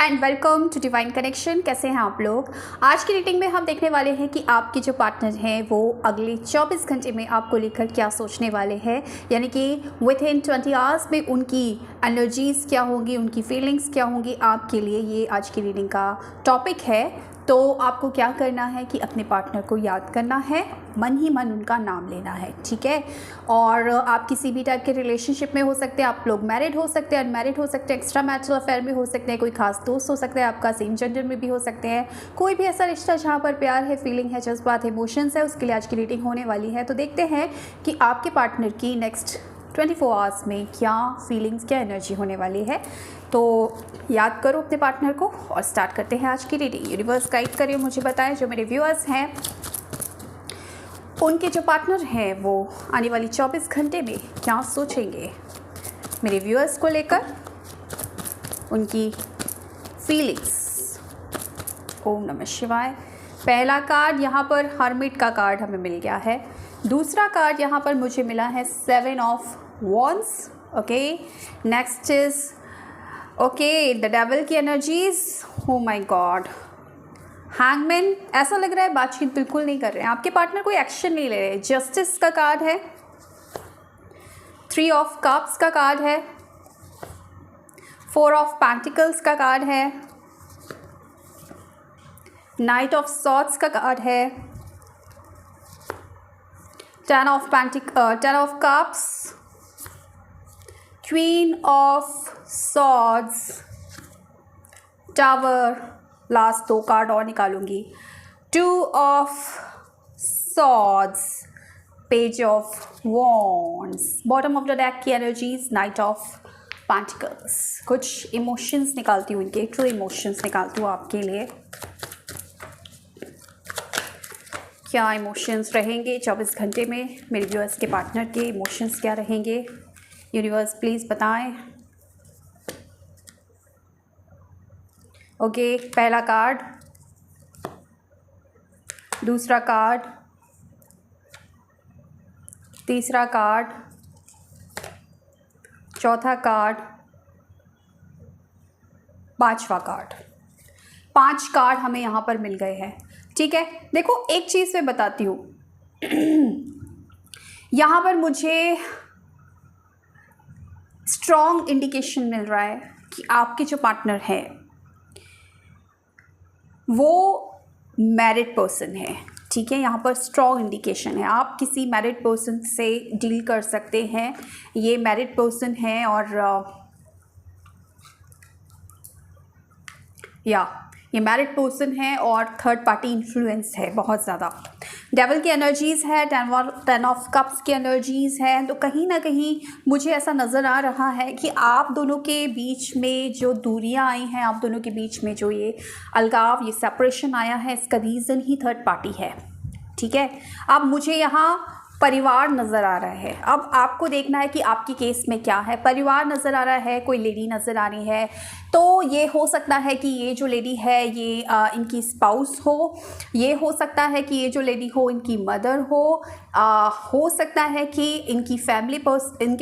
And welcome to divine connection. कैसे हैं आप लोग। आज की रीडिंग में हम देखने वाले हैं कि आपके जो पार्टनर हैं वो अगले 24 घंटे में आपको लेकर क्या सोचने वाले हैं, यानी कि विद इन 20 आवर्स में उनकी एनर्जीज़ क्या होंगी, उनकी फीलिंग्स क्या होंगी आपके लिए। ये आज की रीडिंग का टॉपिक है। तो आपको क्या करना है कि अपने पार्टनर को याद करना है, मन ही मन उनका नाम लेना है, ठीक है। और आप किसी भी टाइप के रिलेशनशिप में हो सकते हैं, आप लोग मैरिड हो सकते हैं, अनमैरिड हो सकते हैं, एक्स्ट्रा मैरिटल अफेयर में हो सकते हैं, कोई खास दोस्त हो सकता है आपका, सेम जेंडर में भी हो सकते हैं, कोई भी ऐसा रिश्ता जहाँ पर प्यार है, फीलिंग है, जज्बात है, इमोशंस है, उसके लिए आज की रीडिंग होने वाली है। तो देखते हैं कि आपके पार्टनर की नेक्स्ट 24 आवर्स में क्या फीलिंग्स, क्या एनर्जी होने वाली है। तो याद करो अपने पार्टनर को और स्टार्ट करते हैं आज की रीडिंग। यूनिवर्स गाइड करिए, मुझे बताएं जो मेरे व्यूअर्स हैं उनके जो पार्टनर हैं वो आने वाली 24 घंटे में क्या सोचेंगे मेरे व्यूअर्स को लेकर, उनकी फीलिंग्स। ओम नमः शिवाय। पहला कार्ड यहाँ पर हर्मिट का कार्ड हमें मिल गया है। दूसरा कार्ड यहाँ पर मुझे मिला है 7 of wands. Okay, next is okay the devil की energies. Oh my God, hangman. ऐसा लग रहा है बातचीत बिल्कुल नहीं कर रहे हैं, आपके पार्टनर कोई एक्शन नहीं ले रहे। जस्टिस का कार्ड है, 3 ऑफ कप्स का कार्ड है, 4 ऑफ पेंटिकल्स का कार्ड है, नाइट ऑफ सॉर्ड्स का कार्ड है, 10 of cups, queen of swords, tower. Last 2 card और निकालूंगी, 2 of swords, page of wands. Bottom of the deck की एनर्जीज, नाइट ऑफ पेंटिकल्स। कुछ emotions निकालती हूँ, इनके ट्रू इमोशंस निकालती हूँ आपके लिए। क्या इमोशंस रहेंगे 24 घंटे में मेरे व्यूअर्स के पार्टनर के इमोशंस क्या रहेंगे, यूनिवर्स प्लीज़ बताएं। ओके, पहला कार्ड, दूसरा कार्ड, तीसरा कार्ड, चौथा कार्ड, पांचवा कार्ड। 5 कार्ड हमें यहाँ पर मिल गए हैं, ठीक है। देखो एक चीज़ मैं बताती हूँ यहाँ पर मुझे स्ट्रॉन्ग इंडिकेशन मिल रहा है कि आपके जो पार्टनर है वो मैरिड पर्सन है, ठीक है। यहाँ पर स्ट्रॉन्ग इंडिकेशन है, आप किसी मैरिड पर्सन से डील कर सकते हैं। ये मैरिड पर्सन है और ये मैरिड पर्सन है और थर्ड पार्टी इन्फ्लुएंस है बहुत ज़्यादा। डेविल की एनर्जीज़ है, 10 ऑफ कप्स की एनर्जीज़ है। तो कहीं ना कहीं मुझे ऐसा नज़र आ रहा है कि आप दोनों के बीच में जो दूरियां आई हैं, आप दोनों के बीच में जो ये अलगाव, ये सेपरेशन आया है, इसका रीज़न ही थर्ड पार्टी है, ठीक है। अब मुझे यहाँ परिवार नज़र आ रहा है। अब आपको देखना है कि आपकी केस में क्या है। परिवार नज़र आ रहा है, कोई लेडी नज़र आ रही है। तो ये हो सकता है कि ये जो लेडी है ये इनकी स्पाउस हो, ये हो सकता है कि ये जो लेडी हो इनकी मदर हो सकता है कि इनके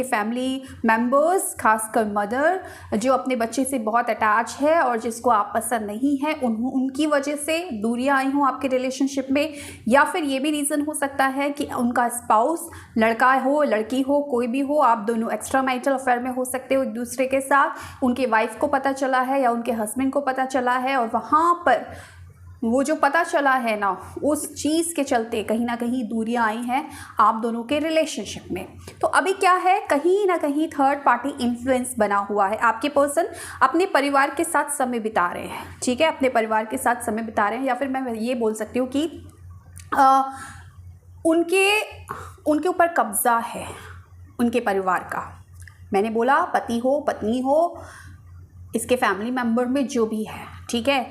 फैमिली मेम्बर्स, खासकर मदर जो अपने बच्चे से बहुत अटैच है और जिसको आप पसंद नहीं है, उनकी वजह से दूरियां आई हों आपके रिलेशनशिप में। या फिर ये भी रीज़न हो सकता है कि उनका स्पाउस, लड़का हो लड़की हो कोई भी हो, आप दोनों एक्स्ट्रा मैरिटल अफेयर में हो सकते हो एक दूसरे के साथ, उनके वाइफ को पता चला है या उनके हस्बैंड को पता चला है और वहाँ पर वो जो पता चला है ना, उस चीज़ के चलते कहीं ना कहीं दूरियां आई हैं आप दोनों के रिलेशनशिप में। तो अभी क्या है, कहीं ना कहीं थर्ड पार्टी इन्फ्लुएंस बना हुआ है। आपके पर्सन अपने परिवार के साथ समय बिता रहे हैं, ठीक है, अपने परिवार के साथ समय बिता रहे हैं। या फिर मैं ये बोल सकती हूँ कि उनके ऊपर कब्ज़ा है उनके परिवार का। मैंने बोला पति हो पत्नी हो, इसके फैमिली मेम्बर में जो भी है, ठीक है,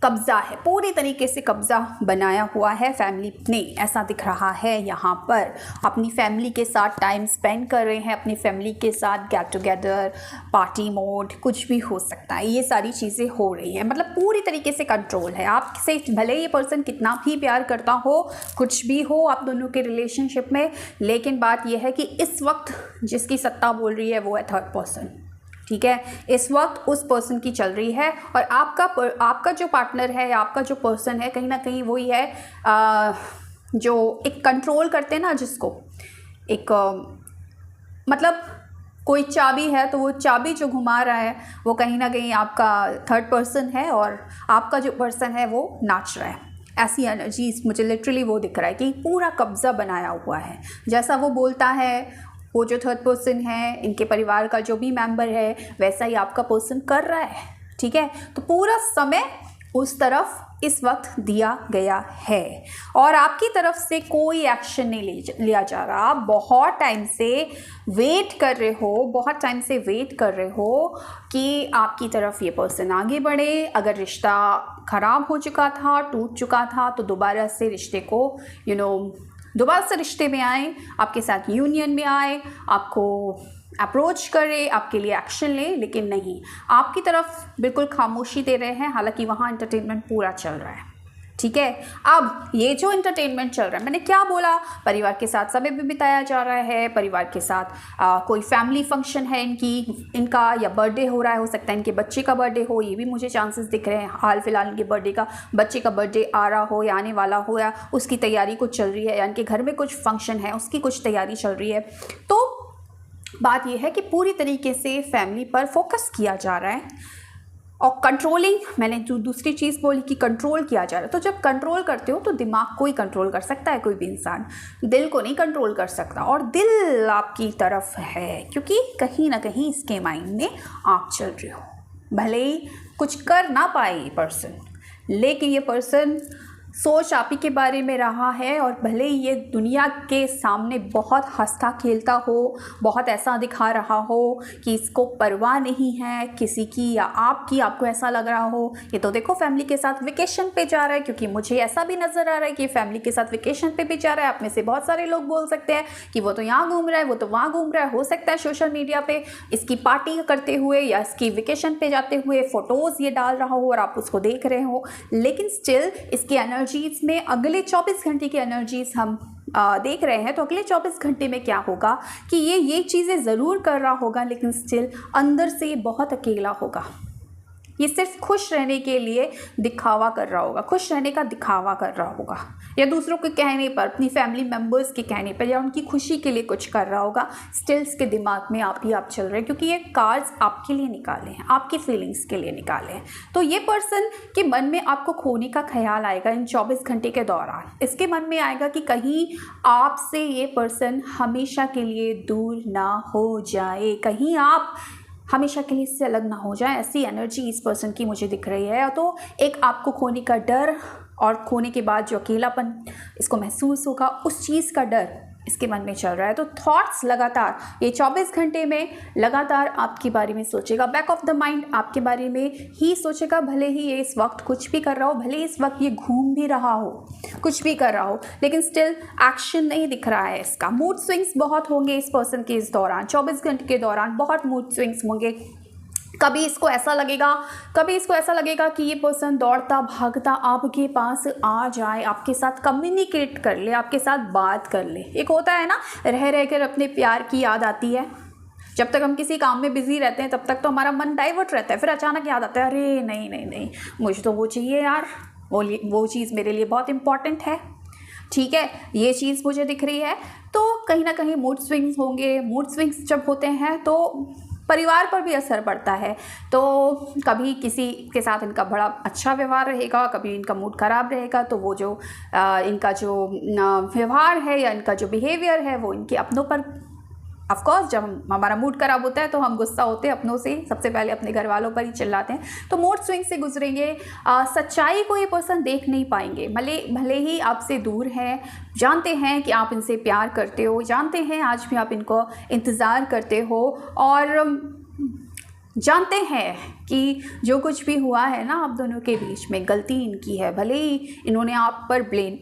कब्ज़ा है, पूरी तरीके से कब्ज़ा बनाया हुआ है फैमिली ने, ऐसा दिख रहा है। यहाँ पर अपनी फैमिली के साथ टाइम स्पेंड कर रहे हैं, अपनी फैमिली के साथ गेट टुगेदर, पार्टी मोड, कुछ भी हो सकता है। ये सारी चीज़ें हो रही हैं, मतलब पूरी तरीके से कंट्रोल है आपसे। भले ये पर्सन कितना भी प्यार करता हो, कुछ भी हो आप दोनों के रिलेशनशिप में, लेकिन बात यह है कि इस वक्त जिसकी सत्ता बोल रही है वो है थर्ड पर्सन। ठीक है, इस वक्त उस पर्सन की चल रही है। और आपका जो पार्टनर है या आपका जो पर्सन है, कहीं ना कहीं वही है जो एक कंट्रोल करते हैं ना, जिसको एक मतलब कोई चाबी है तो वो चाबी जो घुमा रहा है वो कहीं ना कहीं आपका थर्ड पर्सन है, और आपका जो पर्सन है वो नाच रहा है। ऐसी एनर्जीज मुझे लिटरली वो दिख रहा है कि पूरा कब्जा बनाया हुआ है। जैसा वो बोलता है, वो जो थर्ड पर्सन है, इनके परिवार का जो भी मेंबर है, वैसा ही आपका पर्सन कर रहा है। ठीक है, तो पूरा समय उस तरफ इस वक्त दिया गया है और आपकी तरफ से कोई एक्शन नहीं लिया जा रहा। आप बहुत टाइम से वेट कर रहे हो कि आपकी तरफ ये पर्सन आगे बढ़े। अगर रिश्ता ख़राब हो चुका था, टूट चुका था, तो दोबारा से रिश्ते को दोबारा से रिश्ते में आए, आपके साथ यूनियन में आए, आपको अप्रोच करे, आपके लिए एक्शन ले। लेकिन नहीं, आपकी तरफ बिल्कुल खामोशी दे रहे हैं, हालांकि वहाँ एंटरटेनमेंट पूरा चल रहा है। ठीक है, अब ये जो एंटरटेनमेंट चल रहा है, मैंने क्या बोला, परिवार के साथ समय भी बिताया जा रहा है, परिवार के साथ कोई फैमिली फंक्शन है इनका, या बर्थडे हो रहा है, हो सकता है इनके बच्चे का बर्थडे हो, ये भी मुझे चांसेस दिख रहे हैं। हाल फिलहाल इनके बच्चे का बर्थडे आ रहा हो या आने वाला हो, या उसकी तैयारी कुछ चल रही है, या इनके घर में कुछ फंक्शन है उसकी कुछ तैयारी चल रही है। तो बात यह है कि पूरी तरीके से फैमिली पर फोकस किया जा रहा है और कंट्रोलिंग, मैंने जो दूसरी चीज़ बोली कि कंट्रोल किया जा रहा है। तो जब कंट्रोल करते हो तो दिमाग को ही कंट्रोल कर सकता है कोई भी इंसान, दिल को नहीं कंट्रोल कर सकता। और दिल आपकी तरफ है क्योंकि कहीं ना कहीं इसके माइंड में आप चल रहे हो। भले ही कुछ कर ना पाए ये पर्सन, लेकिन ये पर्सन सोच आप ही के बारे में रहा है। और भले ही ये दुनिया के सामने बहुत हंसता खेलता हो, बहुत ऐसा दिखा रहा हो कि इसको परवाह नहीं है किसी की या आपकी, आपको ऐसा लग रहा हो ये तो देखो फैमिली के साथ वेकेशन पे जा रहा है, क्योंकि मुझे ऐसा भी नज़र आ रहा है कि फैमिली के साथ वेकेशन पे भी जा रहा है। आप में से बहुत सारे लोग बोल सकते हैं कि वो तो यहाँ घूम रहा है, वो तो वहाँ घूम रहा है। हो सकता है सोशल मीडिया पर इसकी पार्टी करते हुए या इसकी वेकेशन पे जाते हुए फ़ोटोज़ ये डाल रहा हो और आप उसको देख रहे हो, लेकिन स्टिल इसकी एनर्जीज में अगले 24 घंटे की एनर्जीज हम देख रहे हैं। तो अगले 24 घंटे में क्या होगा कि ये चीज़ें ज़रूर कर रहा होगा, लेकिन स्टिल अंदर से ये बहुत अकेला होगा। ये सिर्फ खुश रहने के लिए दिखावा कर रहा होगा, खुश रहने का दिखावा कर रहा होगा, या दूसरों के कहने पर, अपनी फैमिली मेम्बर्स के कहने पर, या उनकी खुशी के लिए कुछ कर रहा होगा। स्टिल्स के दिमाग में आप चल रहे हैं, क्योंकि ये कार्ड्स आपके लिए निकाले हैं, आपकी फीलिंग्स के लिए निकाले हैं। तो ये पर्सन के मन में आपको खोने का ख्याल आएगा इन 24 घंटे के दौरान। इसके मन में आएगा कि कहीं आपसे ये पर्सन हमेशा के लिए दूर ना हो जाए, कहीं आप हमेशा के लिए इससे अलग ना हो जाए। ऐसी एनर्जी इस पर्सन की मुझे दिख रही है। तो एक आपको खोने का डर, और खोने के बाद जो अकेलापन इसको महसूस होगा, उस चीज़ का डर इसके मन में चल रहा है। तो थॉट्स लगातार ये 24 घंटे में लगातार आपके बारे में सोचेगा, बैक ऑफ द माइंड आपके बारे में ही सोचेगा। भले ही ये इस वक्त कुछ भी कर रहा हो, भले ही इस वक्त ये घूम भी रहा हो, कुछ भी कर रहा हो, लेकिन स्टिल एक्शन नहीं दिख रहा है इसका। मूड स्विंग्स बहुत होंगे इस पर्सन के इस दौरान, 24 घंटे के दौरान बहुत मूड स्विंग्स होंगे। कभी इसको ऐसा लगेगा कि ये पर्सन दौड़ता भागता आपके पास आ जाए, आपके साथ कम्युनिकेट कर ले, आपके साथ बात कर ले। एक होता है ना, रह कर अपने प्यार की याद आती है। जब तक हम किसी काम में बिजी रहते हैं तब तक तो हमारा मन डाइवर्ट रहता है, फिर अचानक याद आता है, अरे नहीं, मुझे तो वो चाहिए यार, वो चीज़ मेरे लिए बहुत इंपॉर्टेंट है। ठीक है, ये चीज़ मुझे दिख रही है। तो कहीं ना कहीं मूड स्विंग्स होंगे। मूड स्विंग्स जब होते हैं तो परिवार पर भी असर पड़ता है। तो कभी किसी के साथ इनका बड़ा अच्छा व्यवहार रहेगा, कभी इनका मूड ख़राब रहेगा, तो वो जो इनका जो व्यवहार है या इनका जो बिहेवियर है वो इनके अपनों पर, ऑफ कोर्स जब हमारा मूड ख़राब होता है तो हम गुस्सा होते हैं अपनों से, सबसे पहले अपने घर वालों पर ही चिल्लाते हैं। तो मूड स्विंग से गुजरेंगे। सच्चाई को ये पर्सन देख नहीं पाएंगे। भले ही आपसे दूर हैं, जानते हैं कि आप इनसे प्यार करते हो, जानते हैं आज भी आप इनको इंतज़ार करते हो, और जानते हैं कि जो कुछ भी हुआ है ना आप दोनों के बीच में, गलती इनकी है। भले ही इन्होंने आप पर ब्लेम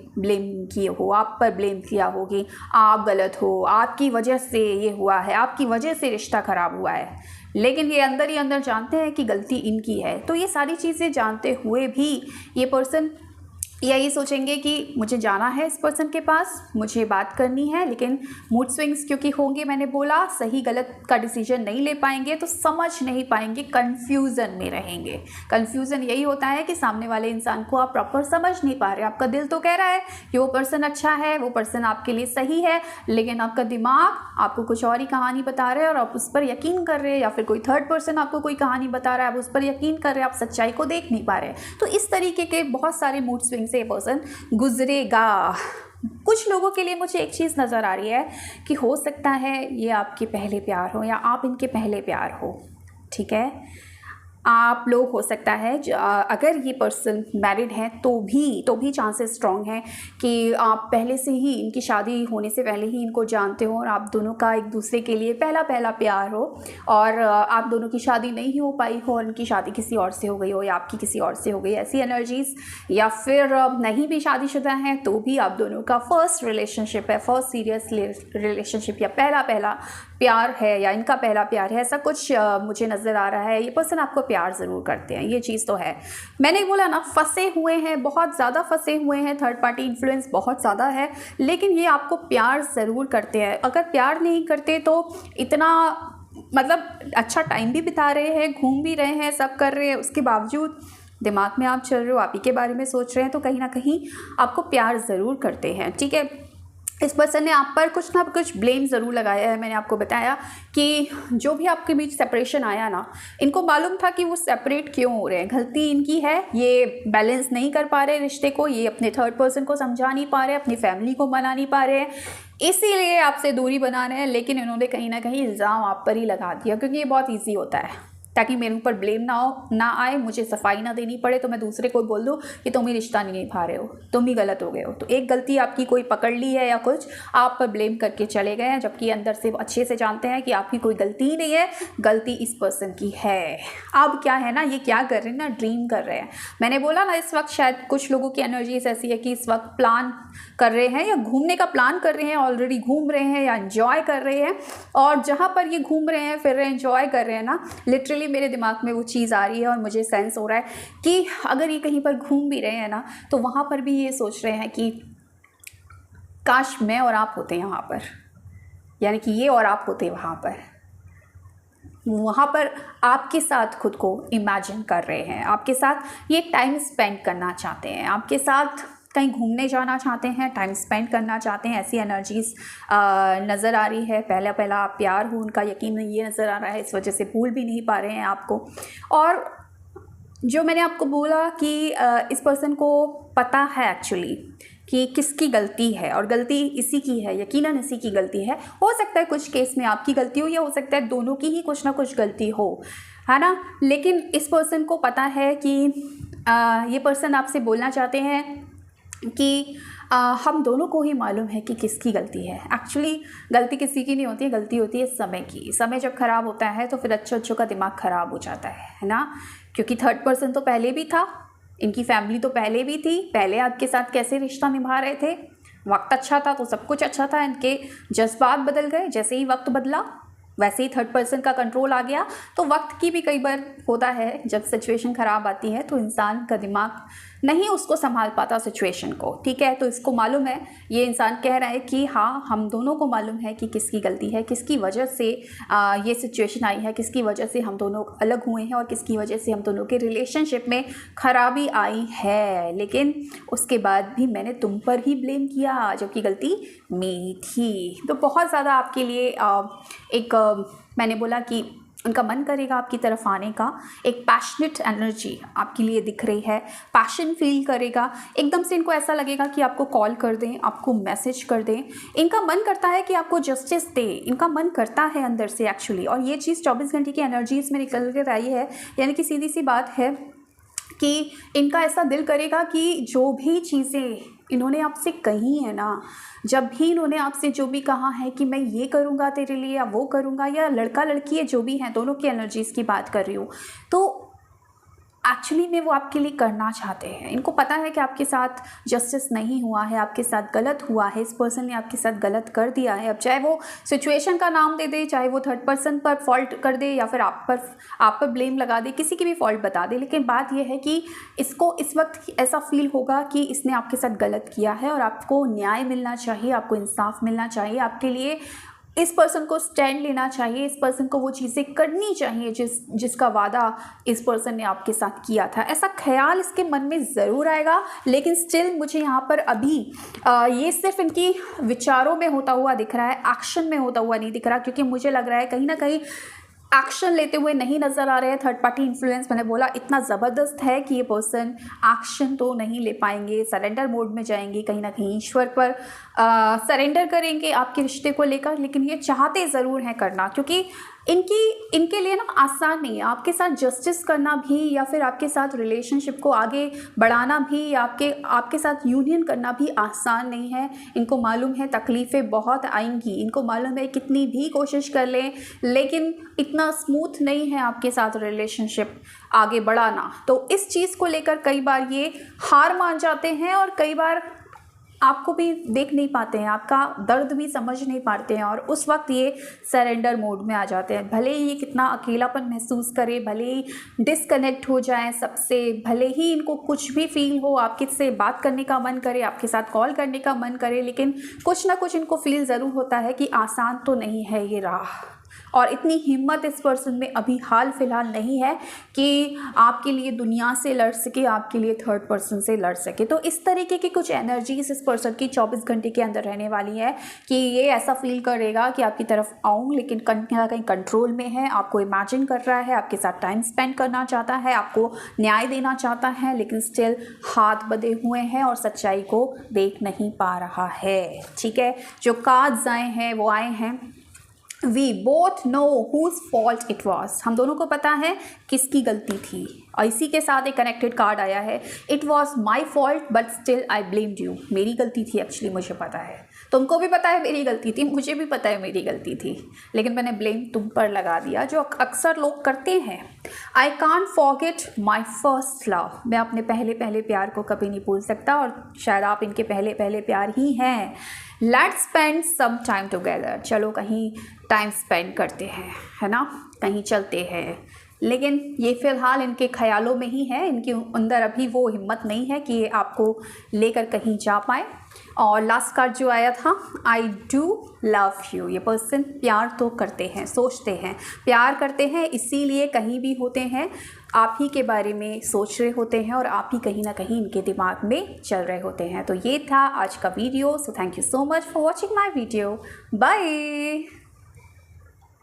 किए हो, आप पर ब्लेम किया हो कि आप गलत हो, आपकी वजह से ये हुआ है, आपकी वजह से रिश्ता ख़राब हुआ है, लेकिन ये अंदर ही अंदर जानते हैं कि गलती इनकी है। तो ये सारी चीज़ें जानते हुए भी ये पर्सन या ये सोचेंगे कि मुझे जाना है इस पर्सन के पास, मुझे बात करनी है, लेकिन मूड स्विंग्स क्योंकि होंगे, मैंने बोला सही गलत का डिसीजन नहीं ले पाएंगे, तो समझ नहीं पाएंगे, कन्फ्यूज़न में रहेंगे। कन्फ्यूज़न यही होता है कि सामने वाले इंसान को आप प्रॉपर समझ नहीं पा रहे। आपका दिल तो कह रहा है कि वो पर्सन अच्छा है, वो पर्सन आपके लिए सही है, लेकिन आपका दिमाग आपको कुछ और ही कहानी बता रहा है और आप उस पर यकीन कर रहे हैं, या फिर कोई थर्ड पर्सन आपको कोई कहानी बता रहा है, आप उस पर यकीन कर रहे हैं, आप सच्चाई को देख नहीं पा रहे। तो इस तरीके के बहुत सारे मूड स्विंग से पर्सन गुजरेगा। कुछ लोगों के लिए मुझे एक चीज़ नज़र आ रही है कि हो सकता है ये आपके पहले प्यार हो या आप इनके पहले प्यार हो। ठीक है, आप लोग हो सकता है अगर ये पर्सन मैरिड हैं तो भी चांसेस स्ट्रॉन्ग हैं कि आप पहले से ही इनकी शादी होने से पहले ही इनको जानते हो और आप दोनों का एक दूसरे के लिए पहला प्यार हो, और आप दोनों की शादी नहीं हो पाई हो, उनकी शादी किसी और से हो गई हो या आपकी किसी और से हो गई, ऐसी एनर्जीज। या फिर नहीं भी शादीशुदा हैं तो भी आप दोनों का फर्स्ट रिलेशनशिप है, फर्स्ट सीरियस रिलेशनशिप या पहला प्यार है या इनका पहला प्यार है, ऐसा कुछ मुझे नज़र आ रहा है। ये पर्सन आपको प्यार ज़रूर करते हैं, ये चीज़ तो है। मैंने बोला ना, फंसे हुए हैं, बहुत ज़्यादा फंसे हुए हैं, थर्ड पार्टी इन्फ्लुएंस बहुत ज़्यादा है, लेकिन ये आपको प्यार ज़रूर करते हैं। अगर प्यार नहीं करते तो इतना मतलब अच्छा टाइम भी बिता रहे हैं, घूम भी रहे हैं, सब कर रहे हैं, उसके बावजूद दिमाग में आप चल रहे हो, आप ही के बारे में सोच रहे हैं, तो कहीं ना कहीं आपको प्यार ज़रूर करते हैं। ठीक है, इस पर्सन ने आप पर कुछ ना कुछ ब्लेम ज़रूर लगाया है। मैंने आपको बताया कि जो भी आपके बीच सेपरेशन आया ना, इनको मालूम था कि वो सेपरेट क्यों हो रहे हैं, गलती इनकी है, ये बैलेंस नहीं कर पा रहे रिश्ते को, ये अपने थर्ड पर्सन को समझा नहीं पा रहे, अपनी फैमिली को मना नहीं पा रहे हैं, इसीलिए आपसे दूरी बना रहे हैं। लेकिन इन्होंने कहीं ना कहीं इल्ज़ाम आप पर ही लगा दिया, क्योंकि ये बहुत ईजी होता है, ताकि मेरे ऊपर ब्लेम ना आए, मुझे सफाई ना देनी पड़े, तो मैं दूसरे को बोल दूँ कि तुम ही रिश्ता नहीं निभा रहे हो, तुम ही गलत हो गए हो। तो एक गलती आपकी कोई पकड़ ली है या कुछ, आप पर ब्लेम करके चले गए हैं, जबकि अंदर से अच्छे से जानते हैं कि आपकी कोई गलती ही नहीं है, गलती इस पर्सन की है। अब क्या है ना, ये क्या कर रहे हैं ना, ड्रीम कर रहे हैं। मैंने बोला ना, इस वक्त शायद कुछ लोगों की एनर्जीज ऐसी है कि इस वक्त प्लान कर रहे हैं या घूमने का प्लान कर रहे हैं, ऑलरेडी घूम रहे हैं या एंजॉय कर रहे हैं, और जहाँ पर ये घूम रहे हैं, फिर रहे हैं, एंजॉय कर रहे हैं ना, लिटरली मेरे दिमाग में वो चीज़ आ रही है और मुझे सेंस हो रहा है कि अगर ये कहीं पर घूम भी रहे हैं ना, तो वहाँ पर भी ये सोच रहे हैं कि काश मैं और आप होते यहाँ पर, यानी कि ये और आप होते वहाँ पर आपके साथ खुद को इमेजिन कर रहे हैं, आपके साथ ये टाइम स्पेंड करना चाहते हैं, आपके साथ कहीं घूमने जाना चाहते हैं, टाइम स्पेंड करना चाहते हैं। ऐसी एनर्जीज नज़र आ रही है। पहला आप प्यार हो उनका, यकीन ये नज़र आ रहा है, इस वजह से भूल भी नहीं पा रहे हैं आपको। और जो मैंने आपको बोला कि इस पर्सन को पता है एक्चुअली कि किसकी गलती है, और गलती इसी की है, यकीनन इसी की गलती है। हो सकता है कुछ केस में आपकी गलती हो, या हो सकता है दोनों की ही कुछ ना कुछ गलती हो, है ना। लेकिन इस पर्सन को पता है कि ये पर्सन आपसे बोलना चाहते हैं कि हम दोनों को ही मालूम है कि किसकी गलती है। एक्चुअली गलती किसी की नहीं होती है, गलती होती है समय की। समय जब ख़राब होता है तो फिर अच्छों का दिमाग ख़राब हो जाता है ना, क्योंकि थर्ड पर्सन तो पहले भी था, इनकी फैमिली तो पहले भी थी, पहले आपके साथ कैसे रिश्ता निभा रहे थे, वक्त अच्छा था तो सब कुछ अच्छा था, इनके जज्बात बदल गए, जैसे ही वक्त बदला वैसे ही थर्ड पर्सन का कंट्रोल आ गया। तो वक्त की भी कई बार होता है, जब सिचुएशन ख़राब आती है तो इंसान का दिमाग नहीं उसको संभाल पाता सिचुएशन को। ठीक है, तो इसको मालूम है, ये इंसान कह रहा है कि हाँ, हम दोनों को मालूम है कि किसकी गलती है, किसकी वजह से ये सिचुएशन आई है, किसकी वजह से हम दोनों अलग हुए हैं और किसकी वजह से हम दोनों के रिलेशनशिप में खराबी आई है। लेकिन उसके बाद भी मैंने तुम पर ही ब्लेम किया, जबकि गलती मेरी थी। तो बहुत ज़्यादा आपके लिए मैंने बोला कि उनका मन करेगा आपकी तरफ आने का, एक पैशनेट एनर्जी आपके लिए दिख रही है, पैशन फील करेगा। एकदम से इनको ऐसा लगेगा कि आपको कॉल कर दें, आपको मैसेज कर दें। इनका मन करता है कि आपको जस्टिस दे, इनका मन करता है अंदर से एक्चुअली। और ये चीज़ 24 घंटे की एनर्जीज में निकल कर आई है, यानी कि सीधी सी बात है कि इनका ऐसा दिल करेगा कि जो भी चीज़ें इन्होंने आपसे कही है ना, जब भी इन्होंने आपसे जो भी कहा है कि मैं ये करूँगा तेरे लिए या वो करूँगा, या लड़का लड़की है जो भी हैं, दोनों की एनर्जीज़ की बात कर रही हूँ, तो एक्चुअली में वो आपके लिए करना चाहते हैं। इनको पता है कि आपके साथ जस्टिस नहीं हुआ है, आपके साथ गलत हुआ है, इस पर्सन ने आपके साथ गलत कर दिया है। अब चाहे वो सिचुएशन का नाम दे दे, चाहे वो थर्ड पर्सन पर फॉल्ट कर दे या फिर आप पर ब्लेम लगा दे, किसी की भी फॉल्ट बता दे, लेकिन बात यह है कि इसको इस वक्त ऐसा फील होगा कि इसने आपके साथ गलत किया है और आपको न्याय मिलना चाहिए, आपको इंसाफ मिलना चाहिए। आपके लिए इस पर्सन को स्टैंड लेना चाहिए, इस पर्सन को वो चीज़ें करनी चाहिए जिसका वादा इस पर्सन ने आपके साथ किया था। ऐसा ख्याल इसके मन में ज़रूर आएगा, लेकिन स्टिल मुझे यहाँ पर अभी ये सिर्फ इनकी विचारों में होता हुआ दिख रहा है, एक्शन में होता हुआ नहीं दिख रहा, क्योंकि मुझे लग रहा है कहीं ना कहीं एक्शन लेते हुए नहीं नज़र आ रहे हैं। थर्ड पार्टी इन्फ्लुएंस, मैंने बोला, इतना ज़बरदस्त है कि ये पर्सन एक्शन तो नहीं ले पाएंगे, सरेंडर मोड में जाएंगे, कहीं ना कहीं ईश्वर पर सरेंडर करेंगे आपके रिश्ते को लेकर, लेकिन ये चाहते ज़रूर हैं करना, क्योंकि इनके लिए ना आसान नहीं है आपके साथ जस्टिस करना भी, या फिर आपके साथ रिलेशनशिप को आगे बढ़ाना भी, या आपके साथ यूनियन करना भी आसान नहीं है। इनको मालूम है तकलीफ़ें बहुत आएंगी, इनको मालूम है कितनी भी कोशिश कर लें लेकिन इतना स्मूथ नहीं है आपके साथ रिलेशनशिप आगे बढ़ाना। तो इस चीज़ को लेकर कई बार ये हार मान जाते हैं और कई बार आपको भी देख नहीं पाते हैं, आपका दर्द भी समझ नहीं पाते हैं, और उस वक्त ये सरेंडर मोड में आ जाते हैं। भले ही ये कितना अकेलापन महसूस करें, भले ही डिस्कनेक्ट हो जाएं सबसे, भले ही इनको कुछ भी फील हो, आपके से बात करने का मन करे, आपके साथ कॉल करने का मन करे, लेकिन कुछ ना कुछ इनको फील ज़रूर होता है कि आसान तो नहीं है ये राह। और इतनी हिम्मत इस पर्सन में अभी हाल फिलहाल नहीं है कि आपके लिए दुनिया से लड़ सके, आपके लिए थर्ड पर्सन से लड़ सके। तो इस तरीके की कुछ एनर्जीज इस पर्सन की 24 घंटे के अंदर रहने वाली है कि ये ऐसा फील करेगा कि आपकी तरफ आऊँ, लेकिन कहीं ना कहीं कंट्रोल में है, आपको इमेजिन कर रहा है, आपके साथ टाइम स्पेंड करना चाहता है, आपको न्याय देना चाहता है, लेकिन स्टिल हाथ बंधे हुए हैं और सच्चाई को देख नहीं पा रहा है। ठीक है, जो कार्ड्स आए हैं वो आए हैं We both know whose fault it was। हम दोनों को पता है किसकी गलती थी, और इसी के साथ एक कनेक्टेड कार्ड आया है, It was my fault but still I blamed you। मेरी गलती थी एक्चुअली, मुझे पता है, तुमको भी पता है मेरी गलती थी, मुझे भी पता है मेरी गलती थी, लेकिन मैंने ब्लेम तुम पर लगा दिया, जो अक्सर लोग करते हैं। I can't forget my first love। मैं अपने पहले प्यार को कभी नहीं भूल सकता, और शायद आप इनके पहले प्यार ही हैं। Let's spend some time together। चलो कहीं टाइम स्पेंड करते हैं, है ना, कहीं चलते हैं, लेकिन ये फ़िलहाल इनके ख्यालों में ही है, इनके अंदर अभी वो हिम्मत नहीं है कि ये आपको लेकर कहीं जा पाए। और लास्ट कार्ड जो आया था, आई डू लव यू। ये पर्सन प्यार तो करते हैं, सोचते हैं, प्यार करते हैं, इसीलिए कहीं भी होते हैं आप ही के बारे में सोच रहे होते हैं और आप ही कहीं ना कहीं इनके दिमाग में चल रहे होते हैं। तो ये था आज का video. So thank you so much for watching my video. Bye.